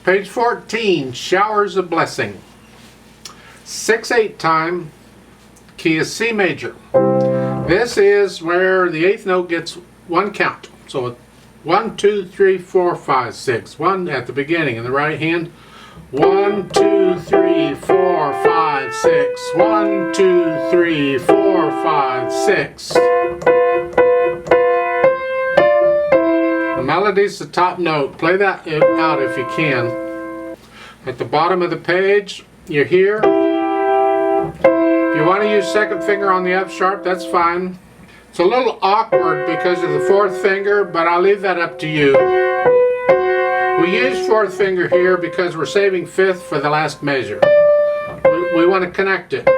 Page 14, Showers of Blessing. 6/8 time, key is C major. This is where the 8th note gets one count. So 1, 2, 3, 4, 5, 6. 1 at the beginning in the right hand. 1, 2, 3, 4, 5, 6. 1, 2, 3, 4, 5, 6. The melody's the top note. Play that out if you can. At the bottom of the page, you're here. If you want to use second finger on the F sharp, that's fine. It's a little awkward because of the 4th finger, but I'll leave that up to you. We use 4th finger here because we're saving 5th for the last measure. We want to connect it.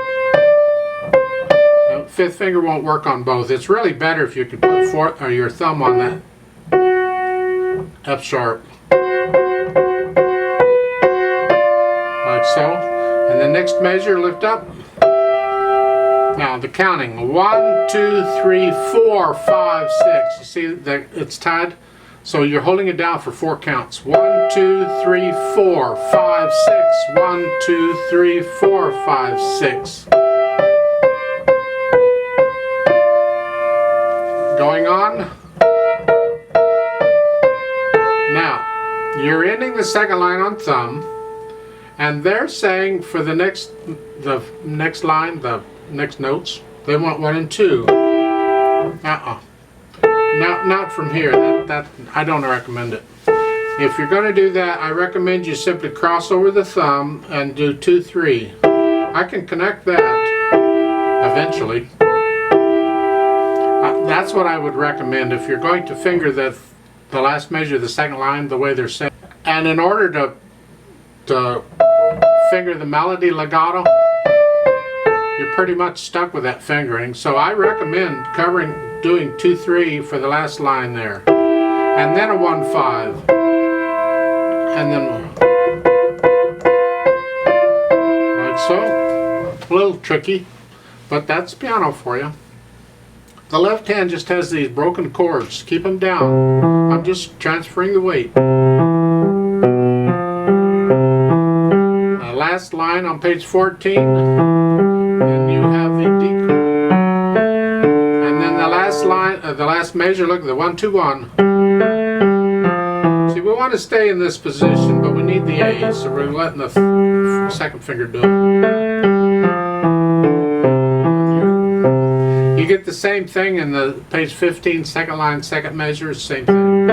5th finger won't work on both. It's really better if you could put your thumb on that F sharp. Like so. And the next measure, lift up. Now the counting. 1, 2, 3, 4, 5, 6. You see that it's tied? So you're holding it down for 4 counts. 1, 2, 3, 4, 5, 6. 1, 2, 3, 4, 5, 6. Going on. Now, you're ending the second line on thumb, and they're saying for the next line, the next notes, they want 1 and 2. Not from here. That I don't recommend it. If you're going to do that, I recommend you simply cross over the thumb and do 2, 3. I can connect that eventually. That's what I would recommend if you're going to finger the last measure of the second line the way they're saying. And in order to finger the melody legato, you're pretty much stuck with that fingering. So I recommend doing 2, 3 for the last line there. And then a 1, 5. And then like so. A little tricky, but that's piano for you. The left hand just has these broken chords. Keep them down. I'm just transferring the weight. Last line on page 14. And you have the D chord. And then the last line, the last measure, look at the 1, 2, 1. See, we want to stay in this position, but we need the A, so we're letting the second finger do it. You get the same thing in the page 15, second line, second measure, same thing.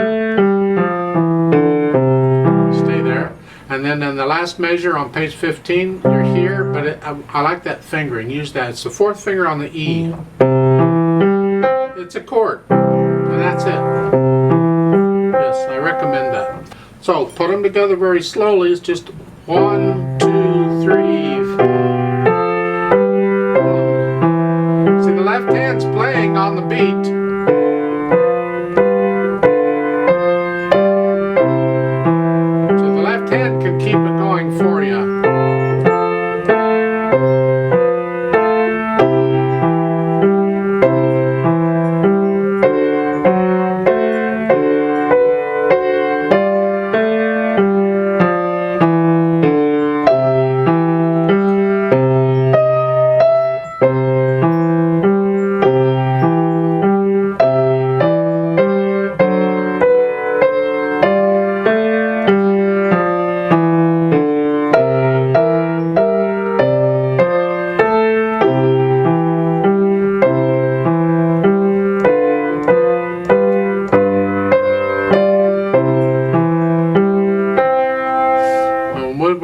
Stay there. And then in the last measure on page 15, you're here, but I like that fingering. Use that. It's the 4th finger on the E. It's a chord, and that's it. Yes, I recommend that. So put them together very slowly. It's just 1, 2, 3, 4. See, the left hand's playing on the beat. Can keep it going for you.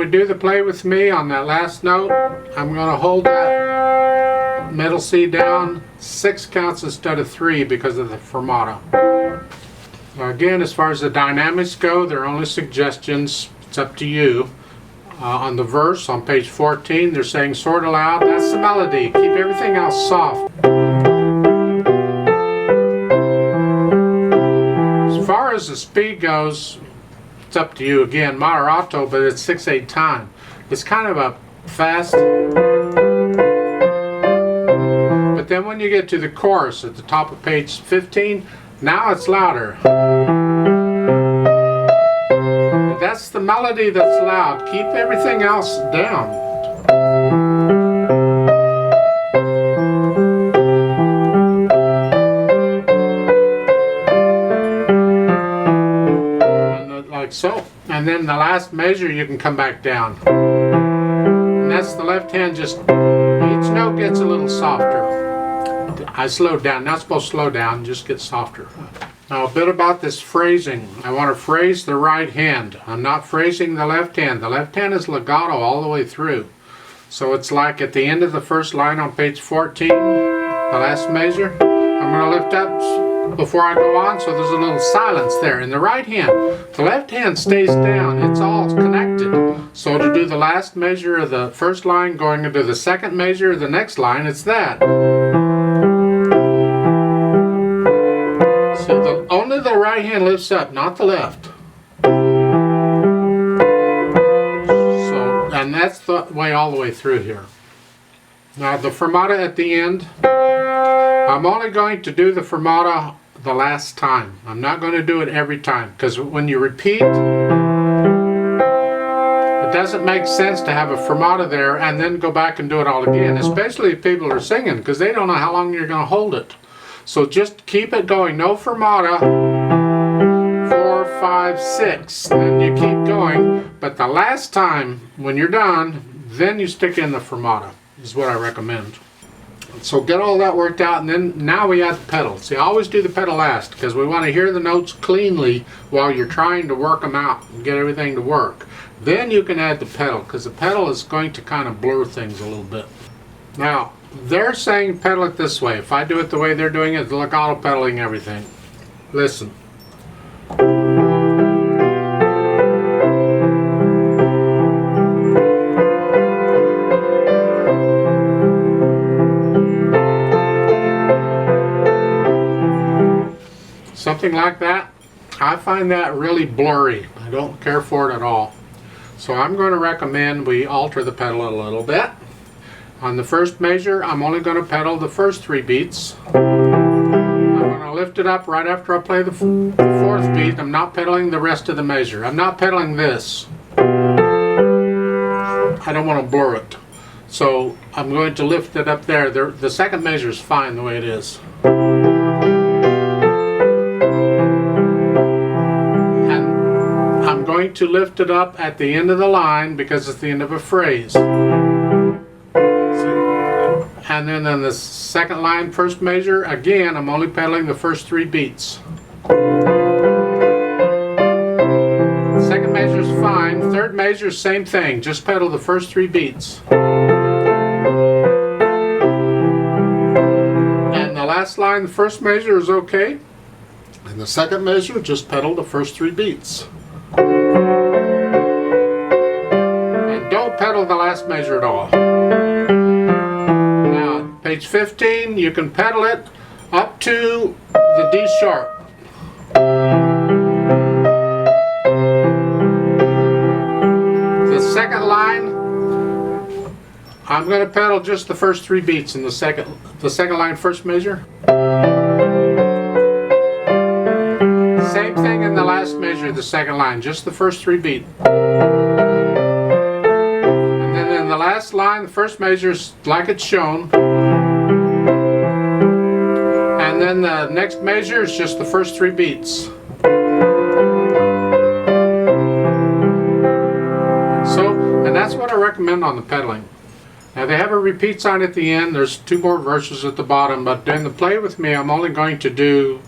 Do the play with me on that last note. I'm going to hold that middle C down 6 counts instead of 3 because of the fermato. Now again, as far as the dynamics go, they're only suggestions. It's up to you. On the verse on page 14, they're saying sort aloud. That's the melody. Keep everything else soft. As far as the speed goes, it's up to you. Again, moderato, but it's 6/8 time. It's kind of a fast. But then when you get to the chorus at the top of page 15, now it's louder. That's the melody. melody that's loud, keep everything else down. And like so. And then the last measure you can come back down. And that's the left hand, just each note gets a little softer. I slowed down, not supposed to slow down, just get softer. Now a bit about this phrasing. I want to phrase the right hand. I'm not phrasing the left hand. The left hand is legato all the way through. So it's like at the end of the first line on page 14, the last measure, I'm going to lift up before I go on, so there's a little silence there. In the right hand, the left hand stays down. It's all connected. So to do the last measure of the first line going into the second measure of the next line, it's that. So only the right hand lifts up, not the left. So, and that's the way all the way through here. Now the fermata at the end, I'm only going to do the fermata the last time. I'm not going to do it every time, because when you repeat, it doesn't make sense to have a fermata there and then go back and do it all again, especially if people are singing, because they don't know how long you're going to hold it. So just keep it going, no fermata, 4, 5, 6, then you keep going, but the last time when you're done, then you stick in the fermata, is what I recommend. So get all that worked out, and then now we add the pedal. See, I always do the pedal last, because we want to hear the notes cleanly while you're trying to work them out and get everything to work. Then you can add the pedal, because the pedal is going to kind of blur things a little bit. Now, they're saying pedal it this way. If I do it the way they're doing it, the legato pedaling everything. Listen. Something like that. I find that really blurry. I don't care for it at all. So I'm going to recommend we alter the pedal a little bit. On the first measure, I'm only going to pedal the first 3 beats. I'm going to lift it up right after I play the 4th beat. I'm not pedaling the rest of the measure. I'm not pedaling this. I don't want to blur it. So I'm going to lift it up there. The second measure is fine the way it is. And I'm going to lift it up at the end of the line because it's the end of a phrase. And then on the second line, first measure, again, I'm only pedaling the first 3 beats. Second measure is fine. Third measure, same thing. Just pedal the first 3 beats. And the last line, the first measure is okay. And the second measure, just pedal the first 3 beats. And don't pedal the last measure at all. Page 15, you can pedal it up to the D sharp. The second line, I'm going to pedal just the first 3 beats in the second line, first measure. Same thing in the last measure, the second line, just the first 3 beats. And then in the last line, the first measure is like it's shown. And then the next measure is just the first 3 beats. So, and that's what I recommend on the pedaling. Now they have a repeat sign at the end. There's 2 more verses at the bottom, but in the play with me, I'm only going to do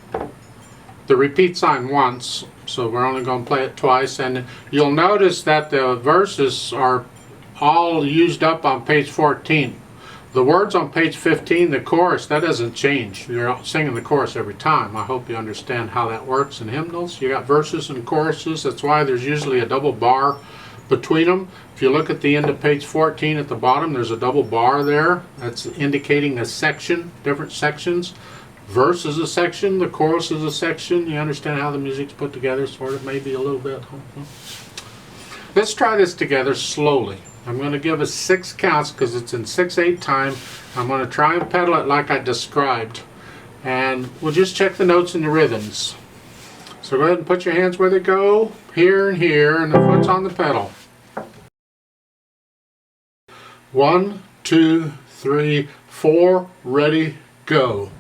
the repeat sign once. So we're only going to play it twice, and you'll notice that the verses are all used up on page 14. The words on page 15, the chorus, that doesn't change. You're singing the chorus every time. I hope you understand how that works in hymnals. You got verses and choruses. That's why there's usually a double bar between them. If you look at the end of page 14 at the bottom, there's a double bar there. That's indicating a section, different sections. Verse is a section, the chorus is a section. You understand how the music's put together, sort of, maybe a little bit. Let's try this together slowly. I'm going to give us 6 counts because it's in 6/8 time. I'm going to try and pedal it like I described. And we'll just check the notes and the rhythms. So go ahead and put your hands where they go, here and here, and the foot's on the pedal. 1, 2, 3, 4, ready, go.